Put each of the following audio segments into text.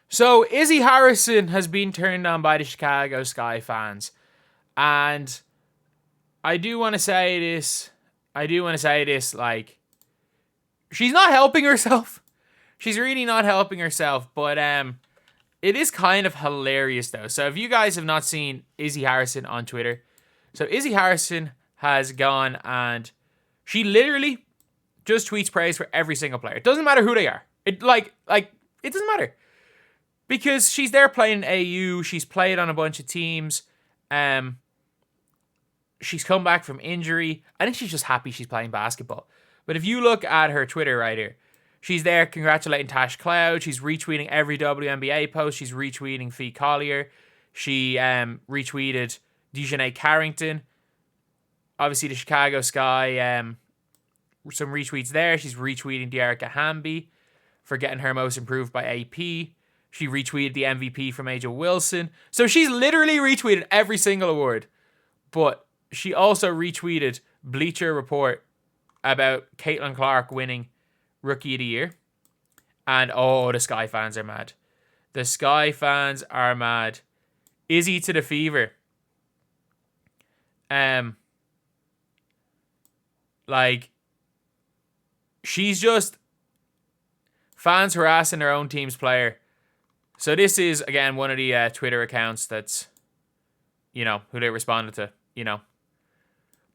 So Izzy Harrison has been turned on by the Chicago Sky fans. And I do want to say this. Like, she's not helping herself. She's really not helping herself. But it is kind of hilarious, though. So if you guys have not seen Izzy Harrison on Twitter, so Izzy Harrison has gone and she literally just tweets praise for every single player. It doesn't matter who they are. It doesn't matter. Because she's there playing AU. She's played on a bunch of teams. She's come back from injury. I think she's just happy she's playing basketball. But if you look at her Twitter right here, she's there congratulating Tash Cloud. She's retweeting every WNBA post. She's retweeting Fee Collier. She retweeted Dejanay Carrington. Obviously, the Chicago Sky, some retweets there. She's retweeting Dearica Hamby for getting her most improved by AP. She retweeted the MVP from Aja Wilson. So she's literally retweeted every single award. But she also retweeted Bleacher Report about Caitlin Clark winning Rookie of the Year. And the Sky fans are mad. The Sky fans are mad. Izzy to the fever. Like, she's just fans harassing their own team's player. So this is, again, one of the Twitter accounts that's, who they responded to,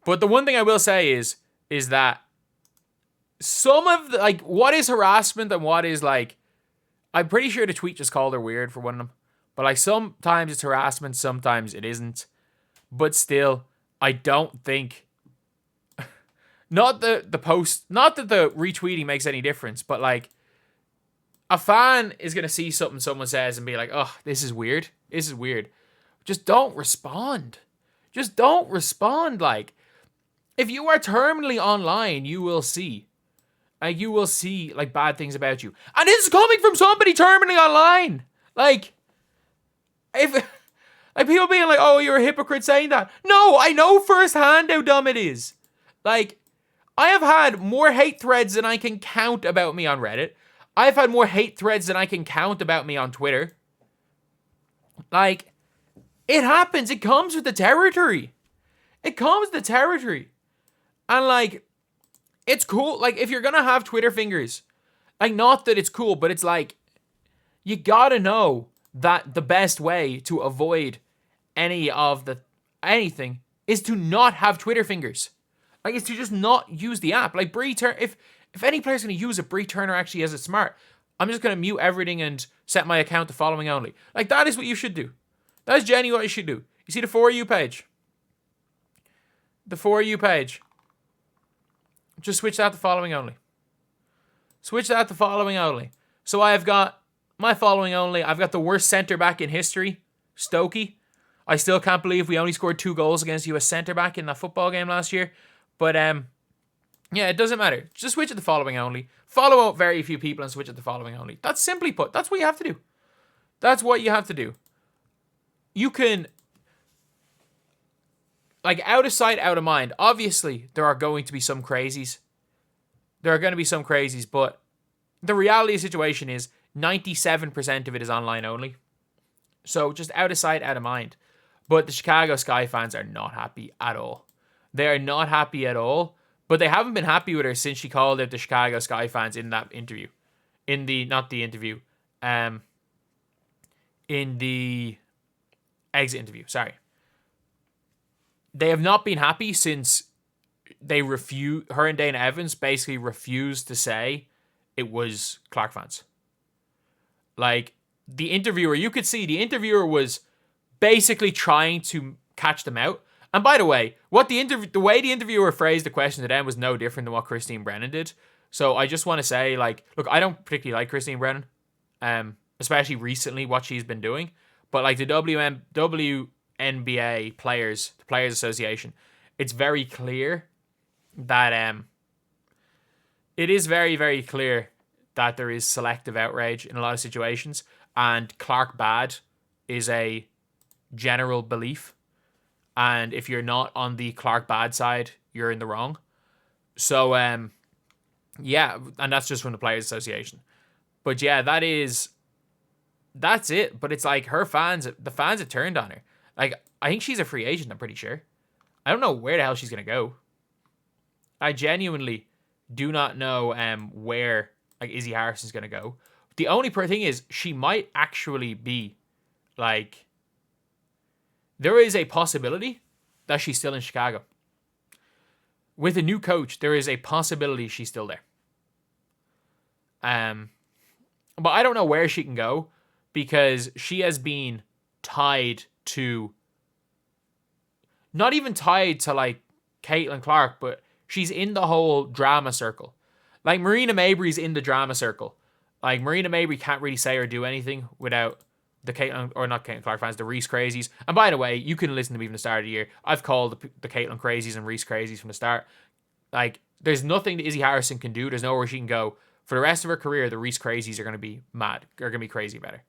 But the one thing I will say is that some of the, what is harassment and what is, I'm pretty sure the tweet just called her weird for one of them. But, sometimes it's harassment, sometimes it isn't. But still, I don't think, not the post, not that the retweeting makes any difference, but, a fan is going to see something someone says and be like, oh, this is weird. This is weird. Just don't respond. Just don't respond. If you are terminally online, you will see. Bad things about you. And this is coming from somebody terminally online. If people being like, oh, you're a hypocrite saying that. No, I know firsthand how dumb it is. I have had more hate threads than I can count about me on Reddit. I've had more hate threads than I can count about me on Twitter. It happens. It comes with the territory. It comes with the territory. And, it's cool. If you're going to have Twitter fingers, not that it's cool, but it's you gotta know that the best way to avoid anything is to not have Twitter fingers. It's to just not use the app. Bree Turner, if any player's going to use it, Bree Turner actually has it smart. I'm just going to mute everything and set my account to following only. That is what you should do. That is genuinely what you should do. You see the For You page? The For You page. Just switch that to following only. Switch that to following only. So I've got my following only. I've got the worst centre back in history, Stokey. I still can't believe we only scored 2 goals against US centre back in that football game last year. But yeah, it doesn't matter. Just switch it to following only. Follow out very few people and switch it to following only. That's simply put. That's what you have to do. That's what you have to do. You can, out of sight, out of mind. Obviously, there are going to be some crazies. But the reality of the situation is 97% of it is online only. So just out of sight, out of mind. But the Chicago Sky fans are not happy at all. They are not happy at all. But they haven't been happy with her since she called out the Chicago Sky fans in that interview. In the exit interview, sorry. They have not been happy since her and Dana Evans basically refused to say it was Clark fans. The interviewer, you could see the interviewer was basically trying to catch them out. And by the way, the way the interviewer phrased the question to them was no different than what Christine Brennan did. So I just want to say, look, I don't particularly like Christine Brennan, especially recently what she's been doing. But the WNBA players, the Players Association, it's very clear that it is very, very clear that there is selective outrage in a lot of situations, and Clark bad is a general belief. And if you're not on the Clark bad side, you're in the wrong. So, yeah, and that's just from the Players Association. But yeah, that is that's it. But it's like the fans have turned on her. Like, I think she's a free agent, I'm pretty sure. I don't know where the hell she's going to go. I genuinely do not know where like Izzy Harrison's going to go. The only thing is, she might actually be like, there is a possibility that she's still in Chicago. With a new coach, there is a possibility she's still there. But I don't know where she can go because she has been tied to, not even tied to like Caitlin Clark, but she's in the whole drama circle. Like Marina Mabry's in the drama circle. Like Marina Mabry can't really say or do anything without the Caitlin, or not Caitlin Clark fans, the Reese crazies. And by the way, you can listen to me from the start of the year. I've called the Caitlin crazies and Reese crazies from the start. Like, there's nothing that Izzy Harrison can do. There's nowhere she can go. For the rest of her career, the Reese crazies are going to be mad. Are going to be crazy about her.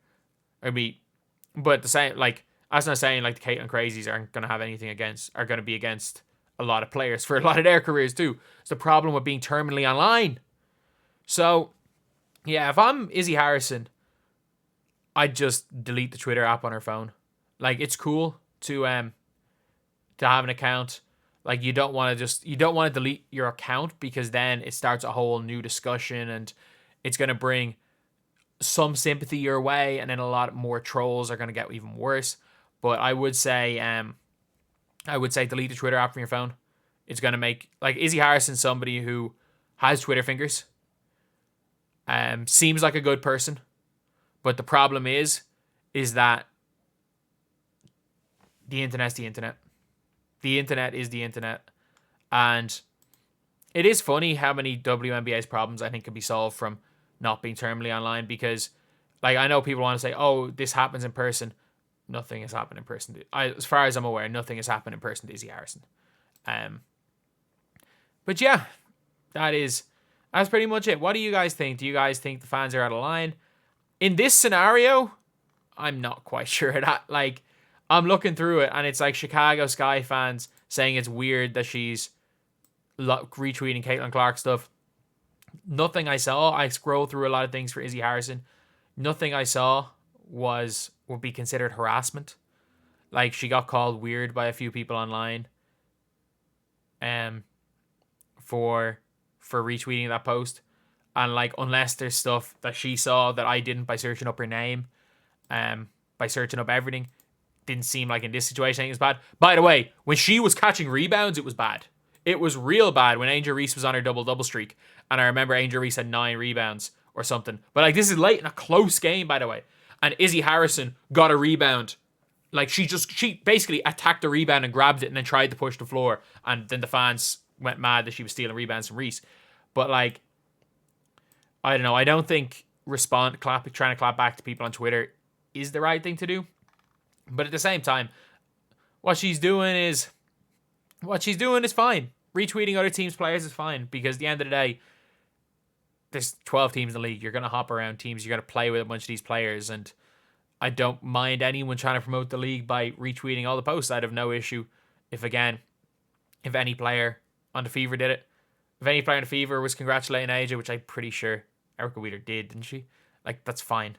But the same, like, that's not saying like the Caitlin crazies aren't going to have anything against, are going to be against a lot of players for a lot of their careers too. It's the problem with being terminally online. So, yeah, if I'm Izzy Harrison, I'd just delete the Twitter app on her phone. Like, it's cool to have an account. Like, you don't want to delete your account because then it starts a whole new discussion and it's going to bring some sympathy your way, and then a lot more trolls are going to get even worse. But I would say delete the Twitter app from your phone. It's going to make, like, Izzy Harrison, somebody who has Twitter fingers, seems like a good person, but the problem is that the internet's the internet. The internet is the internet. And it is funny how many WNBA's problems I think can be solved from not being terminally online, because, like, I know people want to say, oh, this happens in person. Nothing has happened in person. As far as I'm aware, nothing has happened in person to Izzy Harrison. But yeah, that's pretty much it. What do you guys think? Do you guys think the fans are out of line? In this scenario, I'm not quite sure that, like, I'm looking through it and it's like Chicago Sky fans saying it's weird that she's retweeting Caitlin Clark stuff. Nothing I saw. I scrolled through a lot of things for Izzy Harrison. Nothing I saw would be considered harassment. Like, she got called weird by a few people online for retweeting that post. And, like, unless there's stuff that she saw that I didn't by searching up her name, by searching up everything, didn't seem like in this situation it was bad. By the way, when she was catching rebounds, it was bad. It was real bad when Angel Reese was on her double-double streak. And I remember Angel Reese had 9 rebounds or something. But, like, this is late in a close game, by the way. And Izzy Harrison got a rebound. Like, she basically attacked the rebound and grabbed it and then tried to push the floor. And then the fans went mad that she was stealing rebounds from Reese. But, like, I don't know. I don't think trying to clap back to people on Twitter is the right thing to do. But at the same time, what she's doing is fine. Retweeting other teams' players is fine, because at the end of the day, there's 12 teams in the league. You're going to hop around teams. You're going to play with a bunch of these players. And I don't mind anyone trying to promote the league by retweeting all the posts. I'd have no issue if any player on the Fever did it. If any player on the Fever was congratulating AJ, which I'm pretty sure Erica Wheeler did, didn't she? Like, that's fine.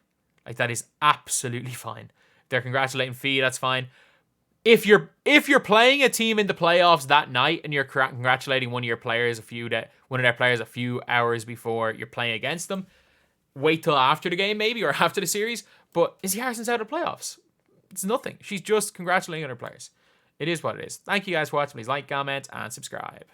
Like, that is absolutely fine. If they're congratulating Fee, that's fine. If you're playing a team in the playoffs that night and you're congratulating one of their players a few hours before you're playing against them, wait till after the game maybe, or after the series. But Izzy Harrison's out of the playoffs. It's nothing. She's just congratulating other players. It is what it is. Thank you guys for watching. Please like, comment, and subscribe.